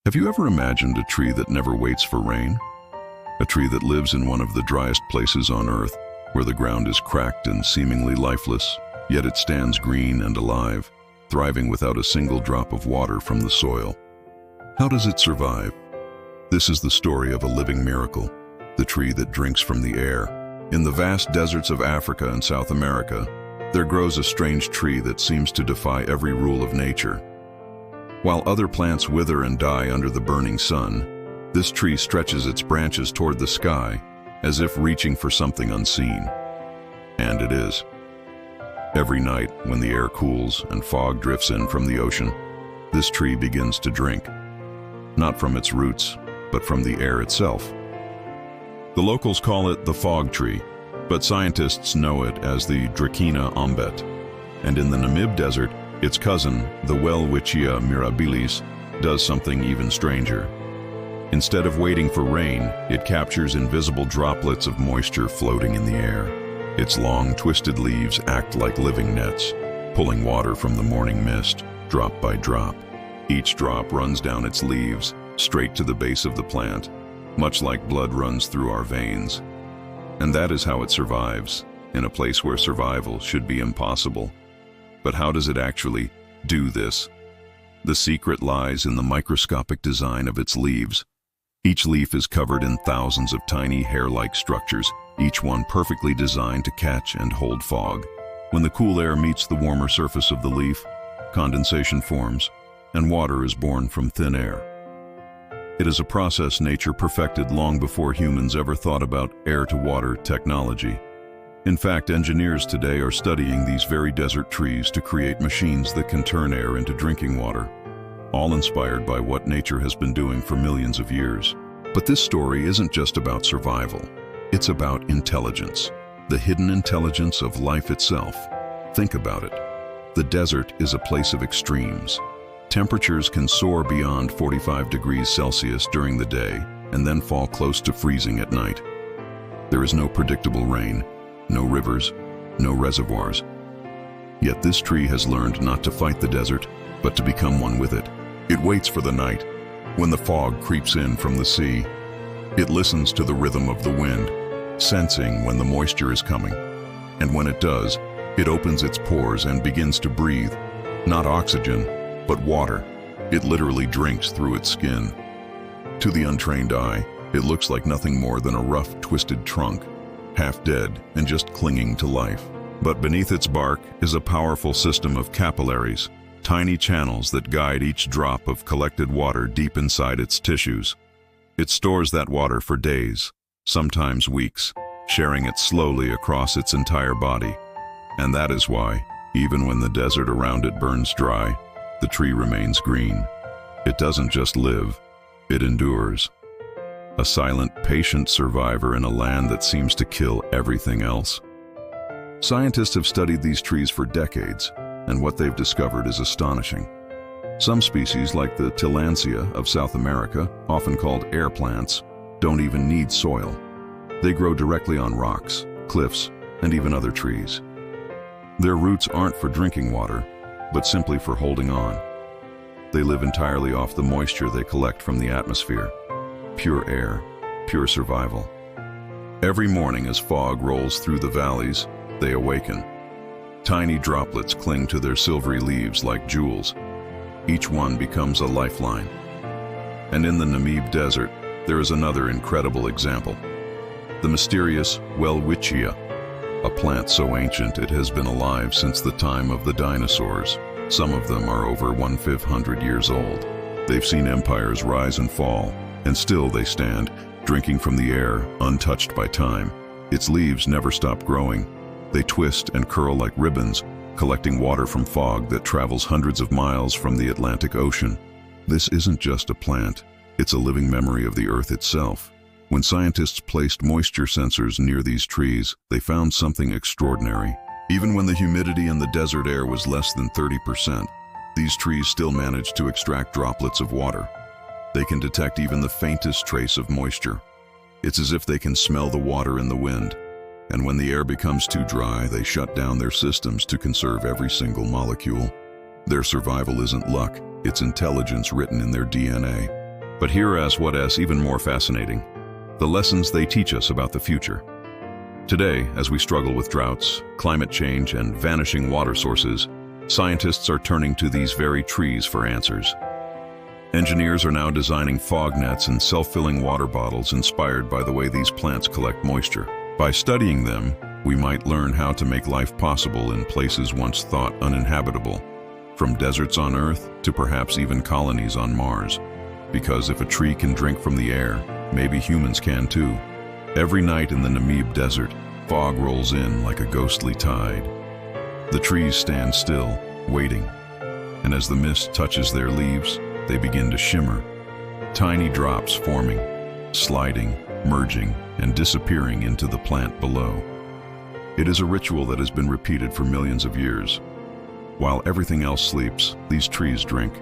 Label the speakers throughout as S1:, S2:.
S1: Have you ever imagined a tree that never waits for rain? A tree that lives in one of the driest places on Earth, where the ground is cracked and seemingly lifeless, yet it stands green and alive, thriving without a single drop of water from the soil. How does it survive? This is the story of a living miracle, the tree that drinks from the air. In the vast deserts of Africa and South America, there grows a strange tree that seems to defy every rule of nature. While other plants wither and die under the burning sun, this tree stretches its branches toward the sky, as if reaching for something unseen. And it is. Every night, when the air cools and fog drifts in from the ocean, this tree begins to drink. Not from its roots, but from the air itself. The locals call it the fog tree, but scientists know it as the Dracaena ombet. And in the Namib Desert, its cousin, the Welwitschia mirabilis, does something even stranger. Instead of waiting for rain, it captures invisible droplets of moisture floating in the air. Its long, twisted leaves act like living nets, pulling water from the morning mist, drop by drop. Each drop runs down its leaves, straight to the base of the plant, much like blood runs through our veins. And that is how it survives, in a place where survival should be impossible. But how does it actually do this? The secret lies in the microscopic design of its leaves. Each leaf is covered in thousands of tiny hair-like structures, each one perfectly designed to catch and hold fog. When the cool air meets the warmer surface of the leaf, condensation forms, and water is born from thin air. It is a process nature perfected long before humans ever thought about air-to-water technology. In fact, engineers today are studying these very desert trees to create machines that can turn air into drinking water, all inspired by what nature has been doing for millions of years. But this story isn't just about survival. It's about intelligence, the hidden intelligence of life itself. Think about it. The desert is a place of extremes. Temperatures can soar beyond 45 degrees Celsius during the day and then fall close to freezing at night. There is no predictable rain, no rivers, no reservoirs. Yet this tree has learned not to fight the desert, but to become one with it. It waits for the night, when the fog creeps in from the sea. It listens to the rhythm of the wind, sensing when the moisture is coming. And when it does, it opens its pores and begins to breathe, not oxygen, but water. It literally drinks through its skin. To the untrained eye, it looks like nothing more than a rough, twisted trunk, half dead and just clinging to life. But beneath its bark is a powerful system of capillaries, tiny channels that guide each drop of collected water deep inside its tissues. It stores that water for days, sometimes weeks, sharing it slowly across its entire body. And that is why, even when the desert around it burns dry, the tree remains green. It doesn't just live, it endures. A silent, patient survivor in a land that seems to kill everything else. Scientists have studied these trees for decades, and what they've discovered is astonishing. Some species, like the Tillandsia of South America, often called air plants, don't even need soil. They grow directly on rocks, cliffs, and even other trees. Their roots aren't for drinking water, but simply for holding on. They live entirely off the moisture they collect from the atmosphere. Pure air, pure survival. Every morning as fog rolls through the valleys, they awaken. Tiny droplets cling to their silvery leaves like jewels. Each one becomes a lifeline. And in the Namib Desert, there is another incredible example. The mysterious Welwitschia, a plant so ancient it has been alive since the time of the dinosaurs. Some of them are over 1,500 years old. They've seen empires rise and fall, and still they stand, drinking from the air, untouched by time. Its leaves never stop growing. They twist and curl like ribbons, collecting water from fog that travels hundreds of miles from the Atlantic Ocean. This isn't just a plant, it's a living memory of the Earth itself. When scientists placed moisture sensors near these trees, they found something extraordinary. Even when the humidity in the desert air was less than 30%, these trees still managed to extract droplets of water. They can detect even the faintest trace of moisture. It's as if they can smell the water in the wind. And when the air becomes too dry, they shut down their systems to conserve every single molecule. Their survival isn't luck, it's intelligence written in their DNA. But here's what is even more fascinating: the lessons they teach us about the future. Today, as we struggle with droughts, climate change, and vanishing water sources, scientists are turning to these very trees for answers. Engineers are now designing fog nets and self-filling water bottles inspired by the way these plants collect moisture. By studying them, we might learn how to make life possible in places once thought uninhabitable, from deserts on Earth to perhaps even colonies on Mars. Because if a tree can drink from the air, maybe humans can too. Every night in the Namib Desert, fog rolls in like a ghostly tide. The trees stand still, waiting, and as the mist touches their leaves, they begin to shimmer, tiny drops forming, sliding, merging, and disappearing into the plant below. It is a ritual that has been repeated for millions of years. While everything else sleeps, these trees drink.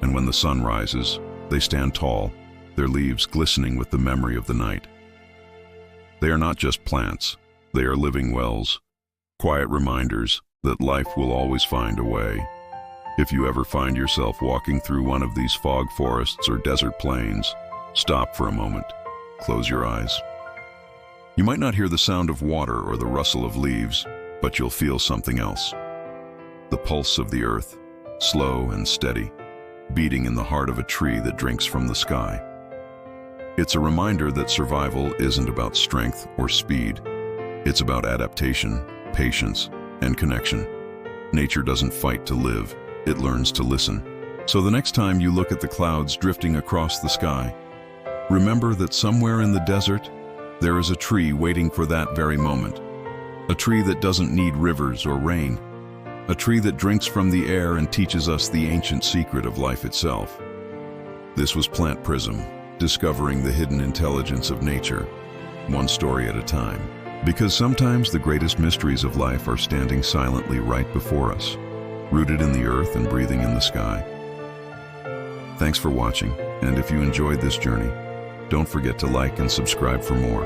S1: And when the sun rises, they stand tall, their leaves glistening with the memory of the night. They are not just plants, they are living wells, quiet reminders that life will always find a way. If you ever find yourself walking through one of these fog forests or desert plains, stop for a moment, close your eyes. You might not hear the sound of water or the rustle of leaves, but you'll feel something else. The pulse of the earth, slow and steady, beating in the heart of a tree that drinks from the sky. It's a reminder that survival isn't about strength or speed. It's about adaptation, patience, and connection. Nature doesn't fight to live, it learns to listen. So the next time you look at the clouds drifting across the sky, remember that somewhere in the desert, there is a tree waiting for that very moment. A tree that doesn't need rivers or rain. A tree that drinks from the air and teaches us the ancient secret of life itself. This was Plant Prism, discovering the hidden intelligence of nature, one story at a time. Because sometimes the greatest mysteries of life are standing silently right before us, rooted in the earth and breathing in the sky. Thanks for watching, and if you enjoyed this journey, don't forget to like and subscribe for more.